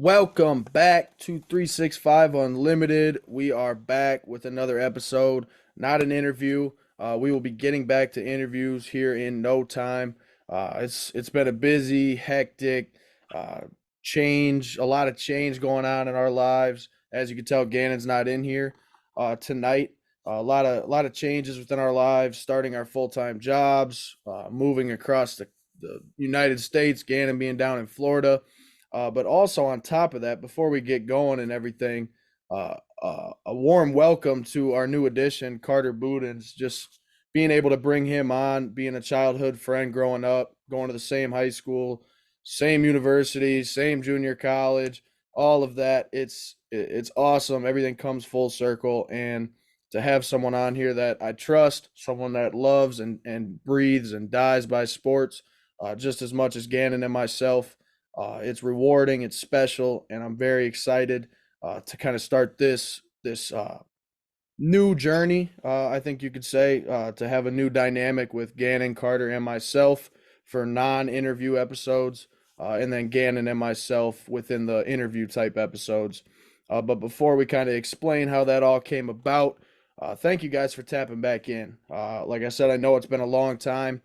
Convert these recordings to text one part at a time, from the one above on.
Welcome back to 365 Unlimited. We are back with another episode, not an interview. We will be getting back to interviews here in no time. It's been a busy, hectic, uh, a lot of change going on in our lives. As you can tell, Gannon's not in here tonight. A lot of changes within our lives, starting our full-time jobs, moving across the United States, Gannon being down in Florida. But also on top of that, before we get going and everything, a warm welcome to our new addition, Carter Budenz. Just being able to bring him on, being a childhood friend growing up, going to the same high school, same university, same junior college, all of that. It's awesome. Everything comes full circle, and to have someone on here that I trust, someone that loves and breathes and dies by sports, just as much as Gannon and myself. It's rewarding, it's special, and I'm very excited to kind of start this new journey. I think you could say to have a new dynamic with Gannon, Carter, and myself for non-interview episodes, and then Gannon and myself within the interview type episodes. But before we kind of explain how that all came about, thank you guys for tapping back in. Like I said, I know it's been a long time,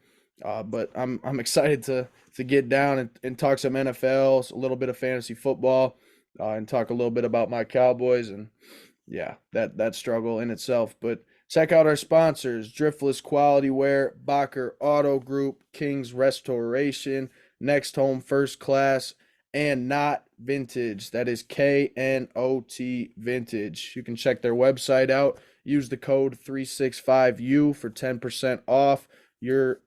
but I'm excited to get down and talk some NFL, a little bit of fantasy football, and talk a little bit about my Cowboys and yeah, that struggle in itself. But check out our sponsors: Driftless Quality Wear, Bocker Auto Group, King's Restoration, Next Home First Class, and Not Vintage. That is KNOT Vintage. You can check their website out. Use the code 365U for 10% off your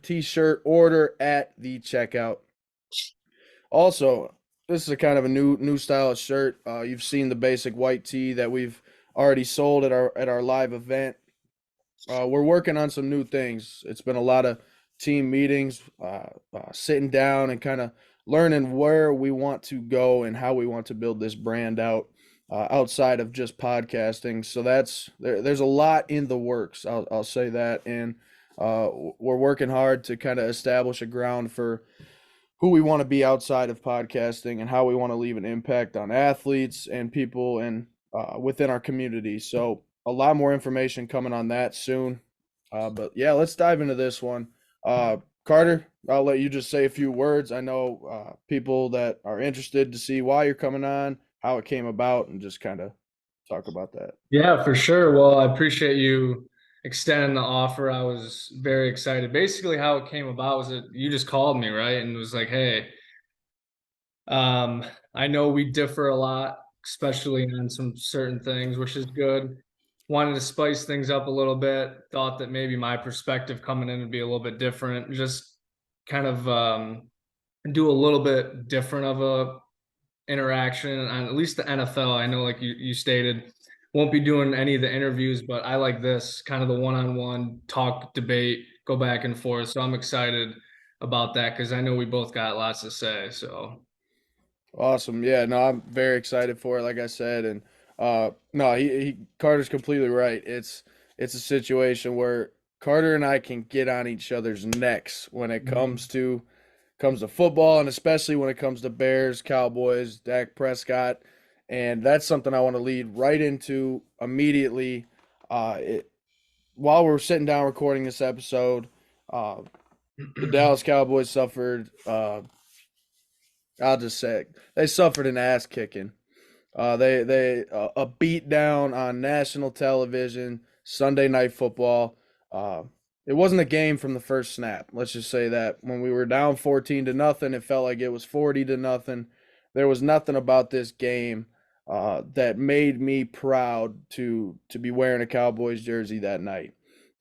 t-shirt order at the checkout. Also, this is a kind of a new style of shirt. You've seen the basic white tee that we've already sold at our live event. We're working on some new things. It's been a lot of team meetings, sitting down and kind of learning where we want to go and how we want to build this brand out outside of just podcasting. So there's a lot in the works. I'll say that, and we're working hard to kind of establish a ground for who we want to be outside of podcasting and how we want to leave an impact on athletes and people and within our community. So a lot more information coming on that soon. But yeah, let's dive into this one. Carter, I'll let you just say a few words. I know people that are interested to see why you're coming on, how it came about, and just kind of talk about that. Yeah, for sure. Well, I appreciate you extending the offer. I was very excited. Basically, how it came about was that you just called me, right? And was like, hey, um, I know we differ a lot, especially on some certain things, which is good. Wanted to spice things up a little bit. Thought that maybe my perspective coming in would be a little bit different. Just kind of do a little bit different of a interaction on at least the NFL. I know, like you stated, won't be doing any of the interviews, but I like this kind of the one-on-one talk, debate, go back and forth. So I'm excited about that because I know we both got lots to say. So Awesome. Yeah, no, I'm very excited for it, like I said. And no, he Carter's completely right. It's a situation where Carter and I can get on each other's necks when it comes to football, and especially when it comes to Bears, Cowboys, Dak Prescott. And that's something I want to lead right into immediately. While we're sitting down recording this episode, uh, the Dallas Cowboys suffered I'll just say it. They suffered an ass kicking. They a beat down on national television, Sunday Night Football. Uh, it wasn't a game from the first snap. Let's just say that when we were down 14-0, it felt like it was 40-0. There was nothing about this game that made me proud to be wearing a Cowboys jersey that night.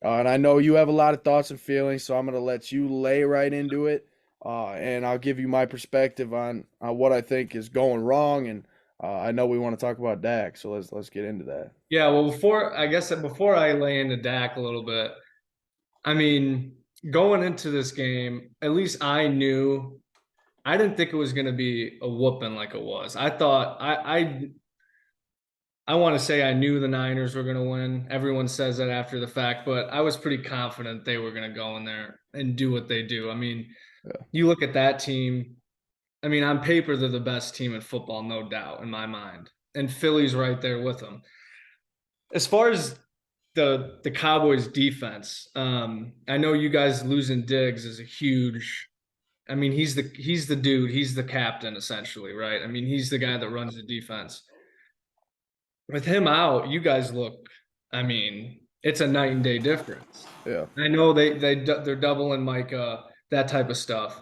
And I know you have a lot of thoughts and feelings, so I'm going to let you lay right into it, and I'll give you my perspective on what I think is going wrong. And I know we want to talk about Dak, so let's get into that. yeah, well, before I lay into Dak a little bit, I mean, going into this game, at least I didn't think it was going to be a whooping like it was. I thought I want to say I knew the Niners were going to win. Everyone says that after the fact, but I was pretty confident they were going to go in there and do what they do. I mean, Yeah. you look at that team, I mean, on paper, they're the best team in football, no doubt, in my mind. And Philly's right there with them. As far as the Cowboys defense, I know you guys losing Diggs is a huge. I mean, he's the dude, he's the captain essentially, right? I mean, he's the guy that runs the defense. With him out, you guys look. I mean, it's a night and day difference. Yeah. I know they're doubling Micah, that type of stuff.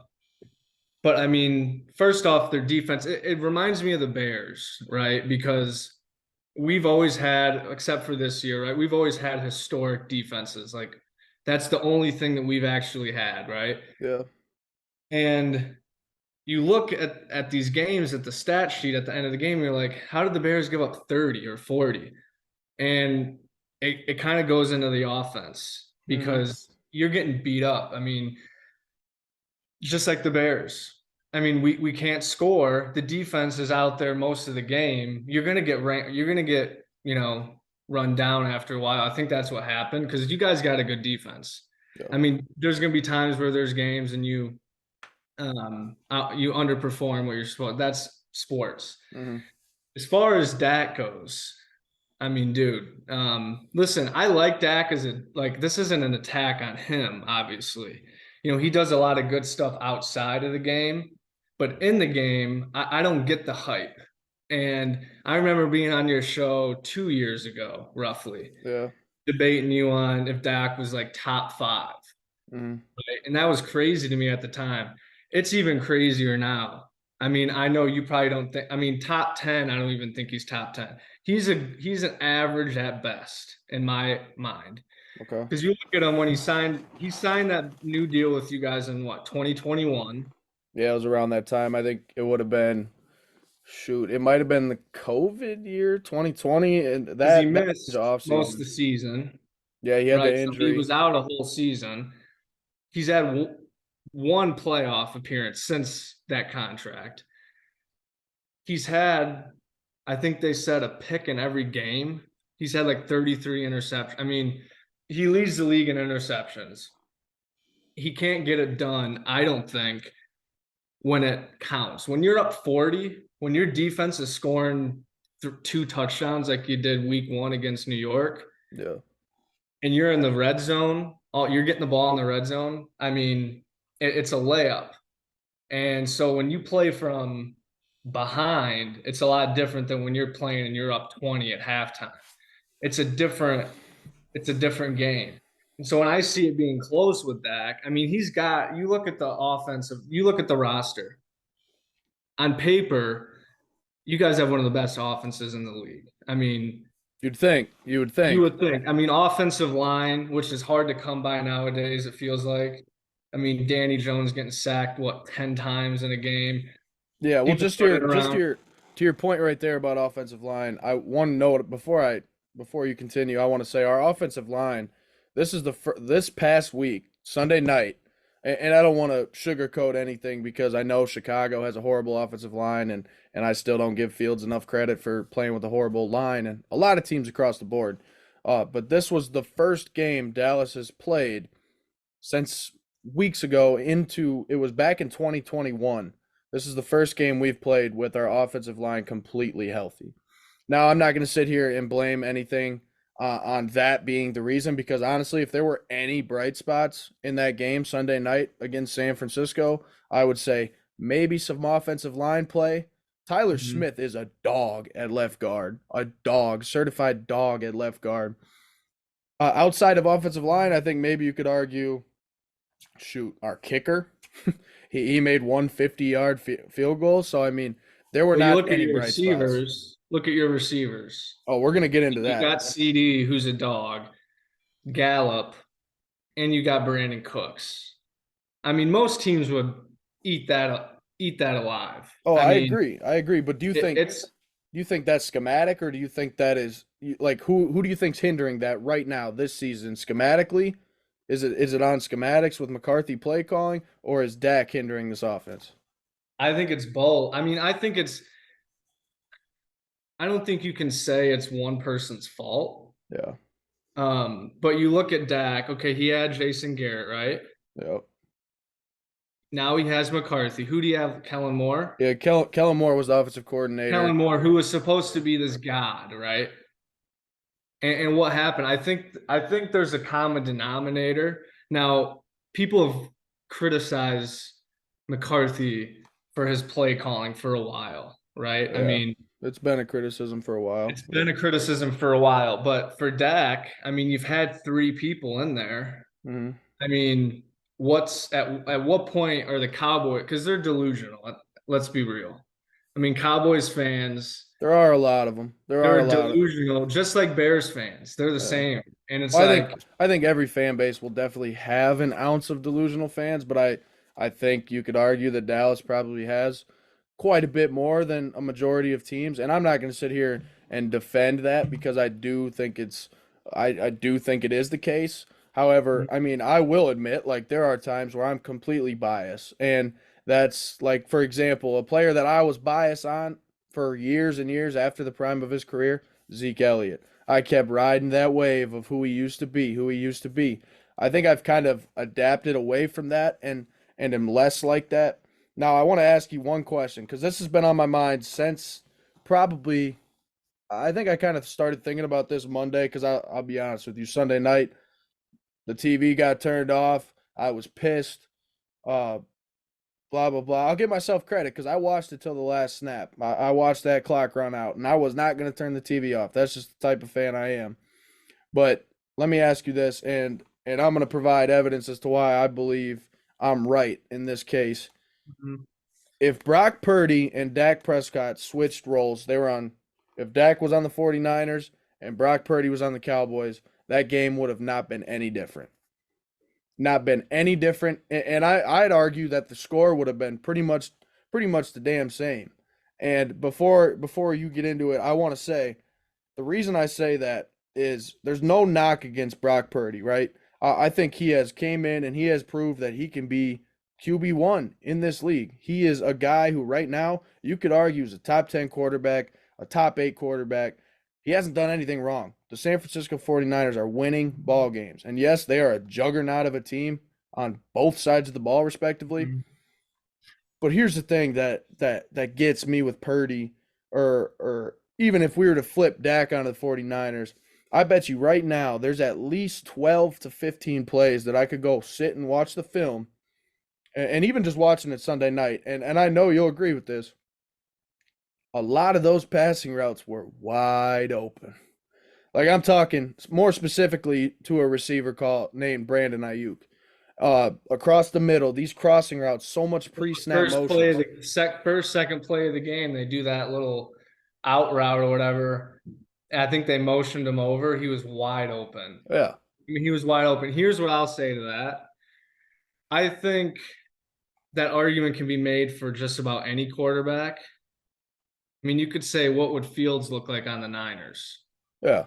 But I mean, first off, their defense, it reminds me of the Bears, right? Because we've always had, except for this year, right? We've always had historic defenses. Like that's the only thing that we've actually had, right? Yeah. And you look at these games at the stat sheet at the end of the game, you're like, how did the Bears give up 30 or 40? And it kind of goes into the offense because you're getting beat up. I mean, just like the Bears. I mean, we can't score. The defense is out there most of the game. You're gonna get run down after a while. I think that's what happened because you guys got a good defense. Yeah. I mean, there's gonna be times where there's games and you underperform what you're supposed. That's sports. As far as Dak goes, I mean, dude, listen, I like Dak this isn't an attack on him, obviously. He does a lot of good stuff outside of the game, but in the game, I don't get the hype. And I remember being on your show 2 years ago, roughly, debating you on if Dak was like top 5. Right? And that was crazy to me at the time. It's even crazier now. I mean, I know you probably don't think, I mean, top 10, I don't even think he's top 10. He's an average at best in my mind. Okay. Because you look at him when he signed that new deal with you guys in what, 2021? Yeah, it was around that time. I think it would have been, it might have been the COVID year, 2020, and He missed off most of the season. Yeah, he had right? the injury. So he was out a whole season. He's had one playoff appearance since that contract. He's had, I think they said, a pick in every game. He's had like 33 interceptions. I mean, he leads the league in interceptions. He can't get it done, I don't think, when it counts. When you're up 40, when your defense is scoring 2 touchdowns like you did week 1 against New York, and you're in the red zone, you're getting the ball in the red zone, I mean, it's a layup. And so when you play from behind, it's a lot different than when you're playing and you're up 20 at halftime. It's a different game. And so when I see it being close with Dak, I mean, you look at the roster. On paper, you guys have one of the best offenses in the league. I mean, you would think. You would think. I mean, offensive line, which is hard to come by nowadays, it feels like. I mean, Danny Jones getting sacked, 10 times in a game. Yeah, well, to your point right there about offensive line, I want to note before you continue, I want to say our offensive line, this past week, Sunday night, and I don't want to sugarcoat anything because I know Chicago has a horrible offensive line, and I still don't give Fields enough credit for playing with a horrible line, and a lot of teams across the board. But this was the first game Dallas has played since weeks ago it was back in 2021. This is the first game we've played with our offensive line completely healthy. Now, I'm not going to sit here and blame anything on that being the reason because, honestly, if there were any bright spots in that game Sunday night against San Francisco, I would say maybe some offensive line play. Tyler Smith is a dog at left guard, certified dog at left guard. Outside of offensive line, I think maybe you could argue, our kicker. He made 150-yard field goal. So, I mean, there were not any bright spots. Look at your receivers. Oh, we're going to get into that. You got CD, who's a dog, Gallup, and you got Brandon Cooks. I mean, most teams would eat that alive. Oh, I agree. But do you think that's schematic, or do you think that is like who do you think's hindering that right now this season schematically? Is it on schematics with McCarthy play calling, or is Dak hindering this offense? I think it's both. I mean, I don't think you can say it's one person's fault. Yeah. But you look at Dak, okay, he had Jason Garrett, right? Yep. Now he has McCarthy. Who do you have? Kellen Moore? Yeah, Kellen Moore was the offensive coordinator. Kellen Moore, who was supposed to be this god, right? And what happened? I think there's a common denominator. Now, people have criticized McCarthy for his play calling for a while, right? I Yeah, mean, it's been a criticism for a while. it's been a criticism for a while, but for Dak, I mean, you've had three people in there. Hmm. I mean, what's at what point are the Cowboys? Because they're delusional. Let's be real. I mean, Cowboys fans, There are a lot of them. There are they're a lot of. delusional, just like Bears fans. They're the Yeah. same, and it's Well, like, I think every fan base will definitely have an ounce of delusional fans, but I think you could argue that Dallas probably has quite a bit more than a majority of teams. And I'm not going to sit here and defend that because I do think it is the case. However, I mean, I will admit, like, there are times where I'm completely biased. And that's like, for example, a player that I was biased on for years and years after the prime of his career, Zeke Elliott. I kept riding that wave of who he used to be, who he used to be. I think I've kind of adapted away from that and am less like that. Now, I want to ask you one question because this has been on my mind since probably I think I kind of started thinking about this Monday because I'll be honest with you, Sunday night the TV got turned off. I was pissed. Uh, blah blah blah. I'll give myself credit because I watched it till the last snap. I watched that clock run out, and I was not going to turn the TV off. That's just the type of fan I am. But let me ask you this, and I'm going to provide evidence as to why I believe I'm right in this case. Mhm. If Brock Purdy and Dak Prescott switched roles, they were on. If Dak was on the 49ers and Brock Purdy was on the Cowboys, that game would have not been any different. Not been any different. And I'd argue that the score would have been pretty much the damn same. And before you get into it, I want to say the reason I say that is there's no knock against Brock Purdy, right? I think he has came in and he has proved that he can be QB1 in this league. He is a guy who right now you could argue is a top 10 quarterback, a top 8 quarterback. He hasn't done anything wrong. The San Francisco 49ers are winning ball games. And yes, they are a juggernaut of a team on both sides of the ball respectively. Mhm. But here's the thing that gets me with Purdy, or even if we were to flip Dak onto the 49ers, I bet you right now there's at least 12 to 15 plays that I could go sit and watch the film, and even just watching it Sunday night, and I know you'll agree with this. A lot of those passing routes were wide open. Like I'm talking more specifically to a receiver called named Brandon Ayuk. Across the middle, these crossing routes, so much pre-snap First play of motions. the first second play of the game, they do that little out route or whatever. I think they motioned him over. He was wide open. Yeah, I mean, he was wide open. Here's what I'll say to that. I think that argument can be made for just about any quarterback. I mean, you could say, what would Fields look like on the Niners? yeah.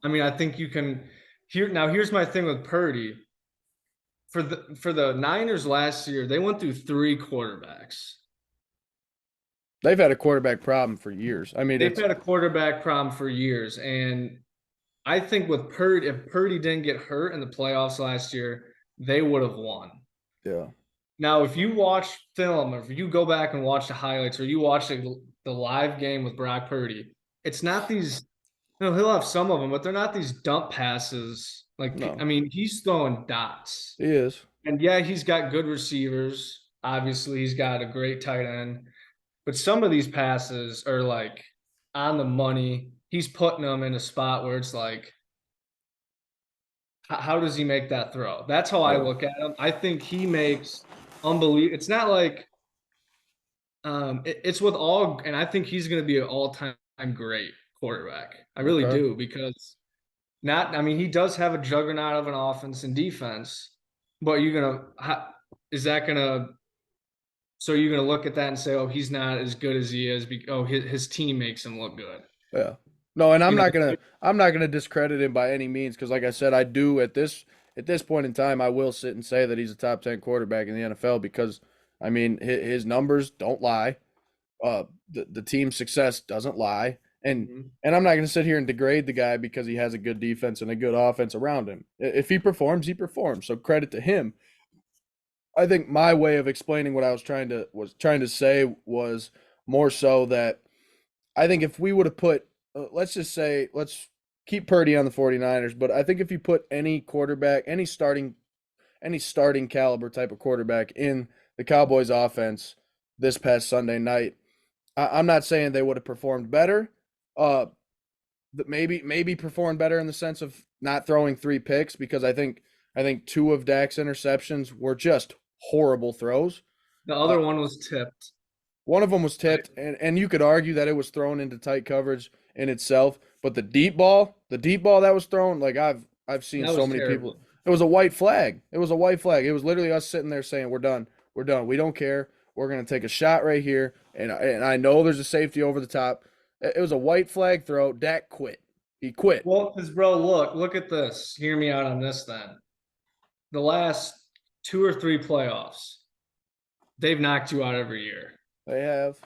I mean, I think you can here now. Here's my thing with Purdy. For the Niners last year, they went through three quarterbacks. They've had a quarterback problem for years. I mean, They've it's had a quarterback problem for years, and I think with Purdy, if Purdy didn't get hurt in the playoffs last year, they would have won. yeah, Now, if you watch film, or if you go back and watch the highlights, or you watch the live game with Brock Purdy, it's not these. He'll have some of them, but they're not these dump passes. Like, I no, mean, he's throwing dots, he is. and yeah, he's got good receivers. Obviously, he's got a great tight end, but some of these passes are like on the money. He's putting them in a spot where it's like, how does he make that throw? That's how I Yeah, look at him. I think he makes unbelievable. It's not like it's with all, and I think he's going to be an all-time great quarterback. I really okay. do because not. I mean, he does have a juggernaut of an offense and defense, but is that gonna? So you're gonna look at that and say, oh, he's not as good as he is. Oh, his team makes him look good. Yeah. No, and You know, I'm not gonna discredit him by any means because, like I said, I do at this point in time, I will sit and say that he's a top 10 quarterback in the NFL because, I mean, his numbers don't lie. The team's success doesn't lie, and I'm not gonna sit here and degrade the guy because he has a good defense and a good offense around him. If he performs, he performs. So credit to him. I think my way of explaining what I was trying to say was more so that I think if we would have put, let's just say, let's keep Purdy on the 49ers, but I think if you put any quarterback, any starting caliber type of quarterback in the Cowboys offense this past Sunday night, I'm not saying they would have performed better. Uh, maybe performed better in the sense of not throwing three picks because I think two of Dak's interceptions were just horrible throws. The Uh, other one was tipped. One of them was Right? tipped, and you could argue that it was thrown into tight coverage in itself. But the deep ball that was thrown, like I've seen That so was many people. terrible. It was a white flag. It was a white flag. It was literally us sitting there saying, "We're done. We're done. We don't care. We're gonna take a shot right here." And I know there's a safety over the top. It was a white flag throw. Dak quit. He quit. Well, because bro, look at this. Hear me out on this then. The last two or three playoffs, they've knocked you out every year. They have.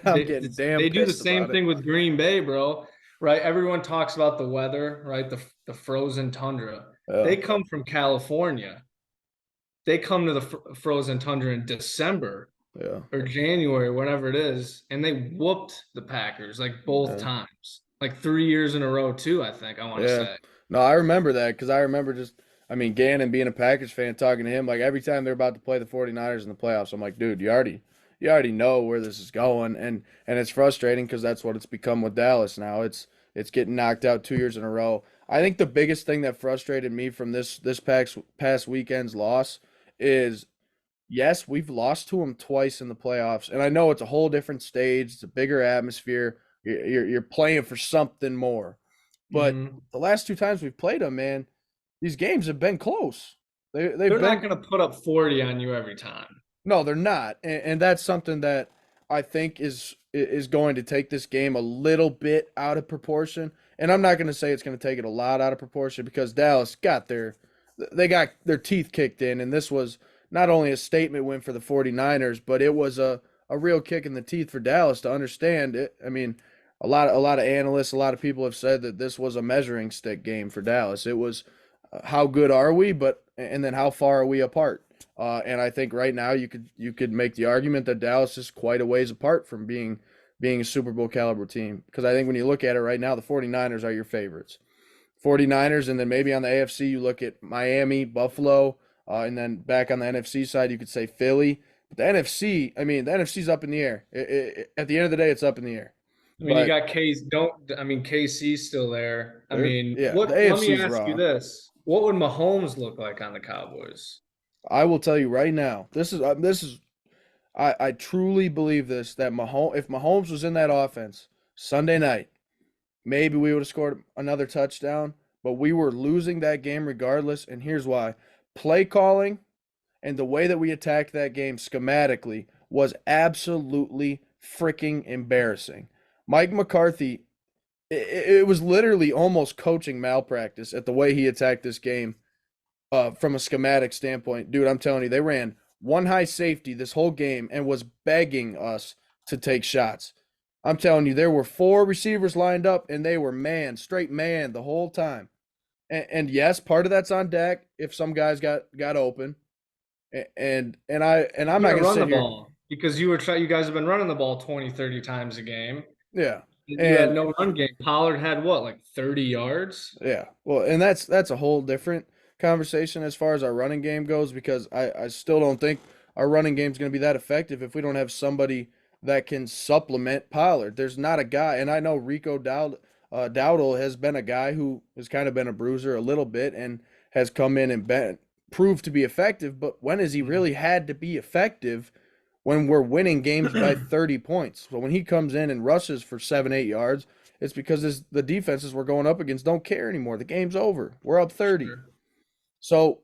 I'm They getting damn they do the pissed same about it. thing with Green Bay, bro. Right? Everyone talks about the weather, right? The frozen tundra. Yeah, They come from California. They come to the frozen tundra in December yeah, or January, whatever it is, and they whooped the Packers like both yeah. times, like 3 years in a row too. I think I want to Yeah. say. No, I remember that because I remember I mean, Gannon being a Packers fan, talking to him, like every time they're about to play the 49ers in the playoffs, I'm like, dude, you already know where this is going. And it's frustrating because that's what it's become with Dallas now. It's getting knocked out 2 years in a row. I think the biggest thing that frustrated me from this past weekend's loss is yes, we've lost to them twice in the playoffs. And I know it's a whole different stage, it's a bigger atmosphere. You're playing for something more. But Mhm. the last two times we've played them, man, these games have been close. They've They're not been going to put up 40 on you every time. no, they're not, and that's something that I think is going to take this game a little bit out of proportion. And I'm not going to say it's going to take it a lot out of proportion because Dallas got their teeth kicked in, and this was not only a statement win for the 49ers, but it was a real kick in the teeth for Dallas to understand it. I mean, a lot of analysts, a lot of people have said that this was a measuring stick game for Dallas. It was how good are we, but and then how far are we apart? And I think right now you could make the argument that Dallas is quite a ways apart from being a Super Bowl caliber team because I think when you look at it right now, the 49ers are your favorites. 49ers, and then maybe on the AFC you look at Miami, Buffalo, and then back on the NFC side you could say Philly. But the NFC, I mean, the NFC's up in the air. At the end of the day, it's up in the air. I mean, you But got Case. Don't I mean KC's still there? I mean, yeah, the what? Let me AFC's ask you raw. this: what would Mahomes look like on the Cowboys? I will tell you right now. This is I truly believe this that if Mahomes was in that offense Sunday night, maybe we would have scored another touchdown, but we were losing that game regardless. And here's why: play calling and the way that we attacked that game schematically was absolutely freaking embarrassing. Mike McCarthy, it was literally almost coaching malpractice at the way he attacked this game from a schematic standpoint. Dude, I'm telling you, they ran one high safety this whole game and was begging us to take shots. I'm telling you, there were four receivers lined up and they were straight man the whole time. And yes, part of that's on Dak if some guys got open. I'm You not gotta gonna run the sit here. ball because you guys have been running the ball 20, 30 times a game. Yeah. You had And no run game. Pollard had what, like 30 yards? yeah. Well, and that's a whole different conversation as far as our running game goes because I still don't think our running game is going to be that effective if we don't have somebody that can supplement Pollard. There's not a guy, and I know Rico Dowdle has been a guy who has kind of been a bruiser a little bit and has come in and proved to be effective. But when has he really had to be effective when we're winning games by 30 points? So when he comes in and rushes for 7, 8 yards, it's because the defenses we're going up against don't care anymore. The game's over. We're up 30. Sure. So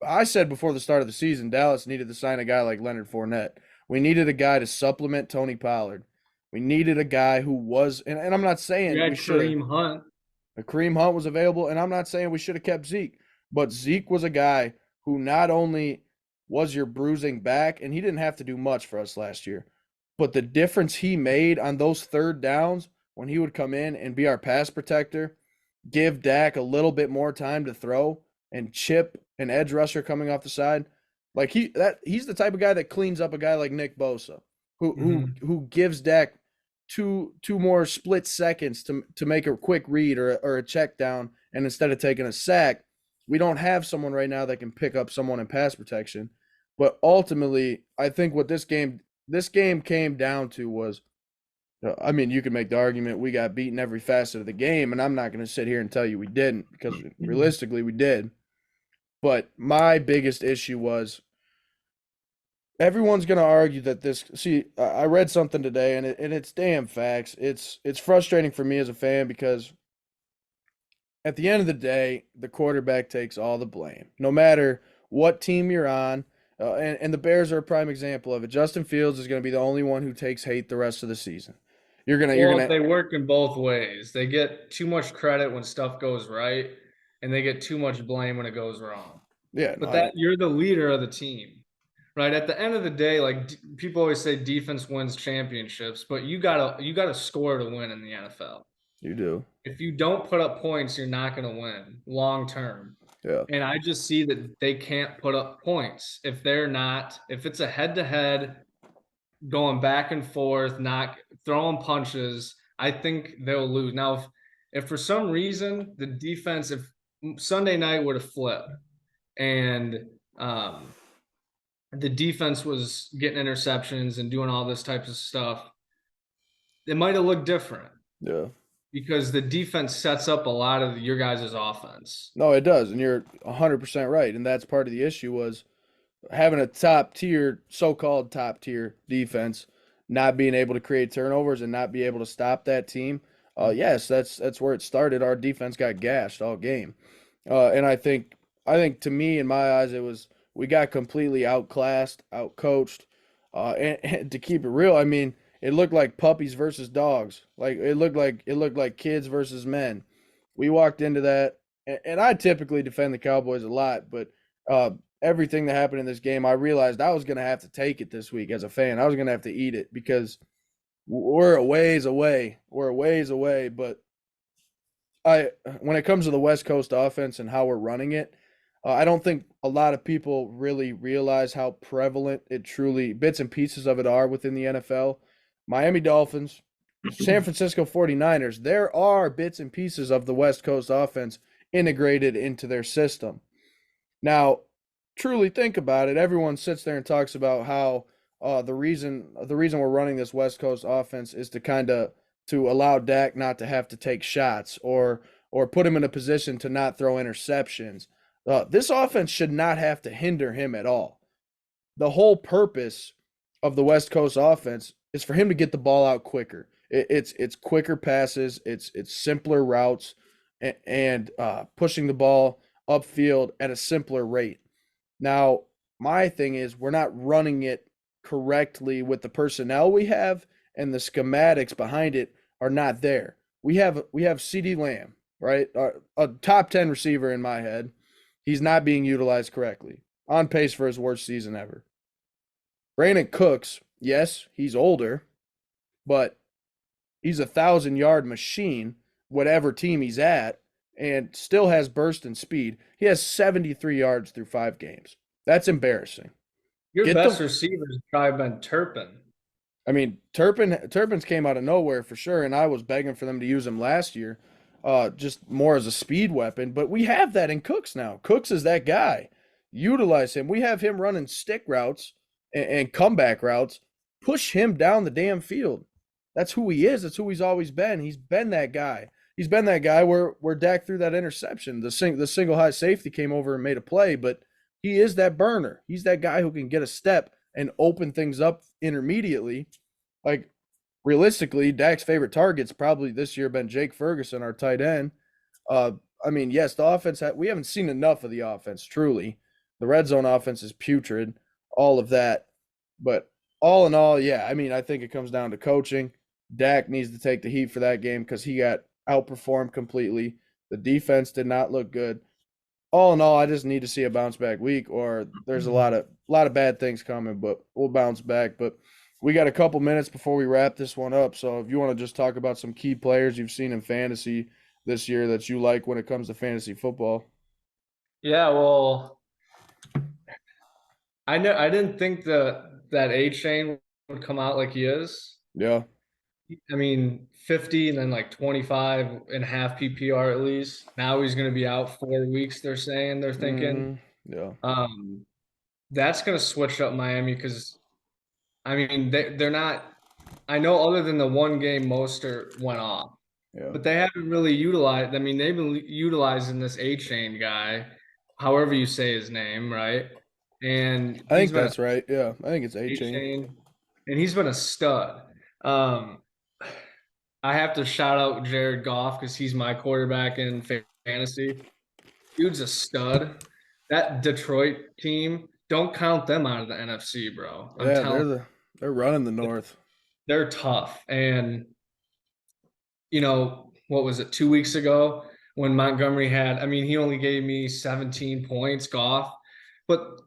I said before the start of the season, Dallas needed to sign a guy like Leonard Fournette. We needed a guy to supplement Tony Pollard. We needed a guy who was, and I'm not You saying we had should have. Kareem Hunt. Kareem Hunt was available, and I'm not saying we should have kept Zeke, but Zeke was a guy who not only was your bruising back, and he didn't have to do much for us last year, but the difference he made on those third downs when he would come in and be our pass protector, give Dak a little bit more time to throw, and chip an edge rusher coming off the side. Like he's the type of guy that cleans up a guy like Nick Bosa, who Hmm. who gives Dak two more split seconds to make a quick read or a check down, and instead of taking a sack, we don't have someone right now that can pick up someone in pass protection. But ultimately, I think what this game came down to was, I mean, you could make the argument we got beaten every facet of the game, and I'm not going to sit here and tell you we didn't, because realistically we did. But my biggest issue was everyone's going to argue that this. See, I read something today, and it's damn facts. It's frustrating for me as a fan because at the end of the day, the quarterback takes all the blame, no matter what team you're on. And the Bears are a prime example of it. Justin Fields is going to be the only one who takes hate the rest of the season. You're Well, gonna, they work in both ways. They get too much credit when stuff goes right, and they get too much blame when it goes wrong. yeah, no, But that you're the leader of the team, right? At the end of the day, like people always say, defense wins championships, but you gotta score to win in the NFL. you do, If you don't put up points, you're not going to win long term. yeah, And I just see that they can't put up points if they're not, if it's a head to head, going back and forth, not throwing punches, I think they'll lose. Now, if for some reason the defense, if Sunday night were to flip and um, the defense was getting interceptions and doing all this type of stuff, it might have looked different yeah. because the defense sets up a lot of your guys' offense. No, it does, and you're 100% right. And that's part of the issue was having a top tier, so-called top tier defense, not being able to create turnovers and not be able to stop that team. Yes, that's where it started. Our defense got gashed all game, and I think to me, in my eyes, it was we got completely outclassed, outcoached, and to keep it real, I mean, it looked like puppies versus dogs. Like it looked like kids versus men. We walked into that, and I typically defend the Cowboys a lot, but everything that happened in this game, I realized I was going to have to take it this week as a fan. I was going to have to eat it because we're a ways away. We're a ways away. But when it comes to the West Coast offense and how we're running it, I don't think a lot of people really realize how prevalent it truly, bits and pieces of it are within the NFL. Miami Dolphins, San Francisco 49ers, there are bits and pieces of the West Coast offense integrated into their system. Now, truly think about it. Everyone sits there and talks about how the reason we're running this West Coast offense is to kind of to allow Dak not to have to take shots or put him in a position to not throw interceptions. This offense should not have to hinder him at all. The whole purpose of the West Coast offense is for him to get the ball out quicker. It's quicker passes, it's simpler routes, and pushing the ball upfield at a simpler rate. Now, my thing is we're not running it correctly with the personnel we have, and the schematics behind it are not there. We have CD Lamb, right? A top 10 receiver in my head. He's not being utilized correctly. On pace for his worst season ever. Brandon Cooks, yes, he's older, but he's 1,000-yard machine, whatever team he's at, and still has burst and speed. He has 73 yards through 5 games. That's embarrassing. Your Get best the receiver has probably been Turpin. I mean, Turpin's came out of nowhere for sure, and I was begging for them to use him last year, just more as a speed weapon. But we have that in Cooks now. Cooks is that guy. Utilize him. We have him running stick routes and comeback routes. Push him down the damn field. That's who he is. That's who he's always been. He's been that guy. He's been that guy where Dak threw that interception. The single high safety came over and made a play, but he is that burner. He's that guy who can get a step and open things up intermediately. Like realistically, Dak's favorite target's probably this year been Jake Ferguson, our tight end. Uh, I mean, yes, the offense we haven't seen enough of the offense. Truly, the red zone offense is putrid. All of that, but all in all, yeah. I mean, I think it comes down to coaching. Dak needs to take the heat for that game because he got outperformed completely. The defense did not look good. All in all, I just need to see a bounce back week, or there's a lot of bad things coming, but we'll bounce back. But we got a couple minutes before we wrap this one up. So if you want to just talk about some key players you've seen in fantasy this year that you like when it comes to fantasy football. Yeah, well, I didn't think that A Chain would come out like he is. Yeah. I mean, 50 and then like 25 and a half PPR at least. Now he's going to be out 4 weeks, they're thinking. Hmm. Yeah. Um, that's going to switch up Miami because, I mean, they're not, I know other than the one game Mostert went off, Yeah. but they haven't really utilized, I mean, they've been utilizing this A Chain guy, however you say his name, right? And I he's think been that's right. Yeah. I think it's A A chain. Chain, and he's been a stud. Um, I have to shout out Jared Goff because he's my quarterback in fantasy. Dude's a stud. That Detroit team, don't count them out of the NFC, bro. I'm Yeah, telling they're running the you, North. they're tough. And what was it, 2 weeks ago when Montgomery had, I mean, he only gave me 17 points, Goff, but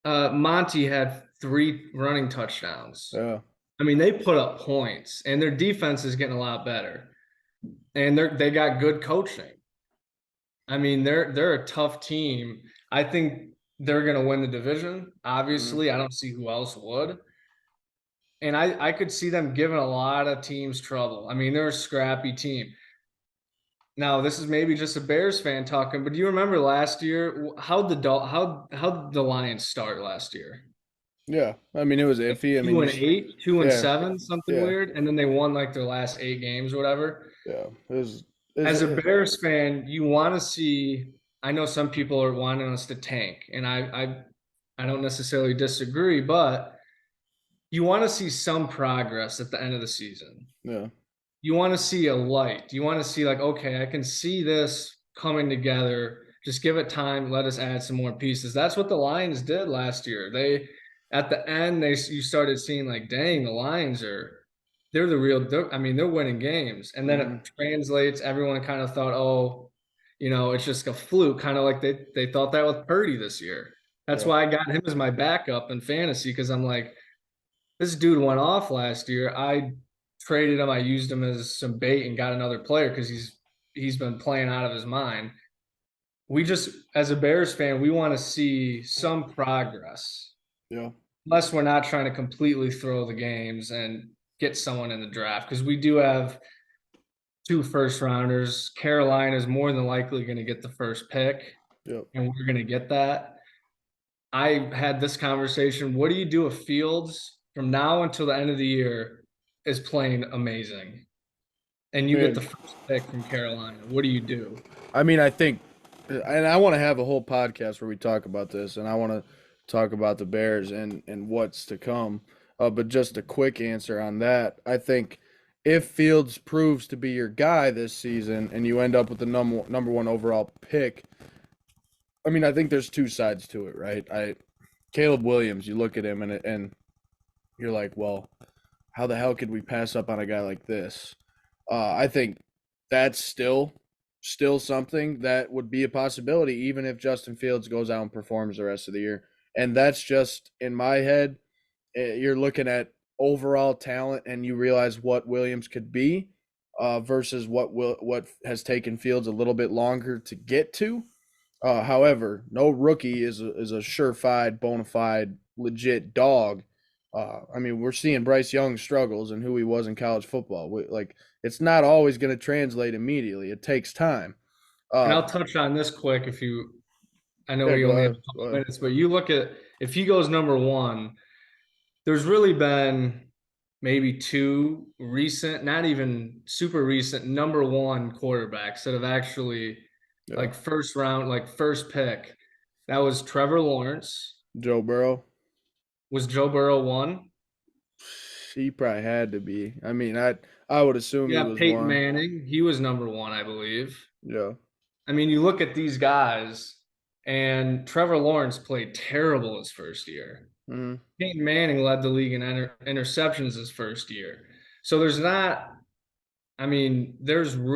Monty had 3 running touchdowns. Yeah. I mean, they put up points, and their defense is getting a lot better, and they got good coaching. I mean, they're a tough team. I think they're going to win the division. Mhm. Obviously, I don't see who else would. And I could see them giving a lot of teams trouble. I mean, they're a scrappy team. Now, this is maybe just a Bears fan talking, but do you remember last year how the Lions start last year? Yeah. I mean, it was Like iffy. I mean, two and eight, two and yeah, seven, something yeah, weird, and then they won like their last 8 games or whatever. yeah. As a Bears fan, you want to see. I know some people are wanting us to tank, and I don't necessarily disagree, but you want to see some progress at the end of the season. yeah, You want to see a light. You want to see like, okay, I can see this coming together. Just give it time. Let us add some more pieces. That's what the Lions did last year. They at the end you started seeing like, dang, the Lions they're the real. I mean, they're winning games, and then hmm, it translates. Everyone kind of thought, oh, it's just a fluke, kind of like they thought that with Purdy this year. That's yeah, why I got him as my backup in fantasy because I'm like, this dude went off last year. I traded him. I used him as some bait and got another player because he's been playing out of his mind. We just, as a Bears fan, we want to see some progress, yeah, unless we're not trying to completely throw the games and get someone in the draft because we do have 2 first rounders. Carolina is more than likely going to get the first pick, yeah. and we're going to get that. I had this conversation. What do you do if Fields from now until the end of the year is playing amazing and you get the Man, first pick from Carolina? What do you do? I mean, I think, and I want to have a whole podcast where we talk about this, and I want to talk about the Bears and what's to come. But just a quick answer on that, I think if Fields proves to be your guy this season, and you end up with the number one overall pick, I mean, I think there's two sides to it, right? Caleb Williams, you look at him and you're like, well, how the hell could we pass up on a guy like this? I think that's still something that would be a possibility, even if Justin Fields goes out and performs the rest of the year. And that's just in my head. You're looking at overall talent, and you realize what Williams could be versus what has taken Fields a little bit longer to get to. However, no rookie is a surefire, bona fide, legit dog. I mean, we're seeing Bryce Young struggles and who he was in college football. It's not always going to translate immediately. It takes time. And Uh, I'll touch on this quick I know yeah, we go only have ahead. a Go couple ahead. minutes, but you look at if he goes number one, there's really been maybe 2 recent, not even super recent, number one quarterbacks that have actually Yeah, like first round, like first pick. That was Trevor Lawrence. Joe Burrow. Was Joe Burrow one? He probably had to be. I mean, I would assume he Yeah, was Peyton one. Manning. He was number one, I believe. Yeah. I mean, you look at these guys, and Trevor Lawrence played terrible his first year. Hmm. Peyton Manning led the league in interceptions his first year. So there's not, I mean,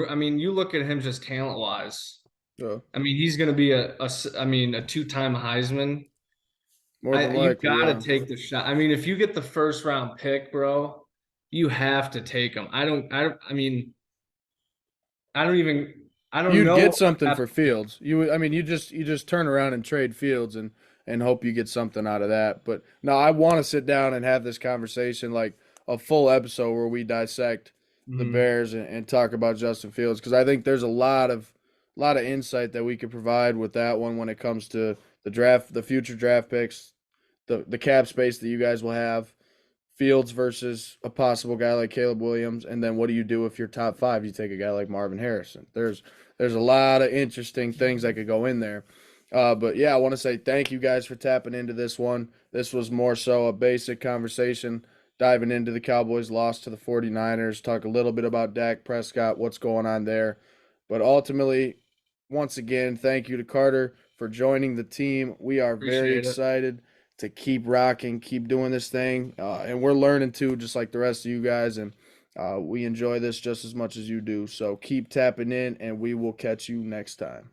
I mean, you look at him just talent wise. Yeah. I mean, he's going to be I mean, a 2-time Heisman. More than You likely, got to yeah. take the shot. I mean, if you get the first round pick, bro, you have to take him. I mean, I don't even, I don't You'd know get what would something happen. for Fields. I mean, you just turn around and trade Fields, and and hope you get something out of that. But no, I want to sit down and have this conversation, like a full episode where we dissect the Mhm. Bears and talk about Justin Fields, because I think there's a lot of insight that we could provide with that one when it comes to the draft, the future draft picks, the cap space that you guys will have, Fields versus a possible guy like Caleb Williams, and then what do you do if you're top five? You take a guy like Marvin Harrison. There's a lot of interesting things that could go in there. But yeah, I want to say thank you guys for tapping into this one. This was more so a basic conversation, diving into the Cowboys' loss to the 49ers, talk a little bit about Dak Prescott, what's going on there. But ultimately, once again, thank you to Carter for joining the team. We are very Appreciate it. excited to keep rocking, keep doing this thing. And we're learning too, just like the rest of you guys. And we enjoy this just as much as you do. So keep tapping in, and we will catch you next time.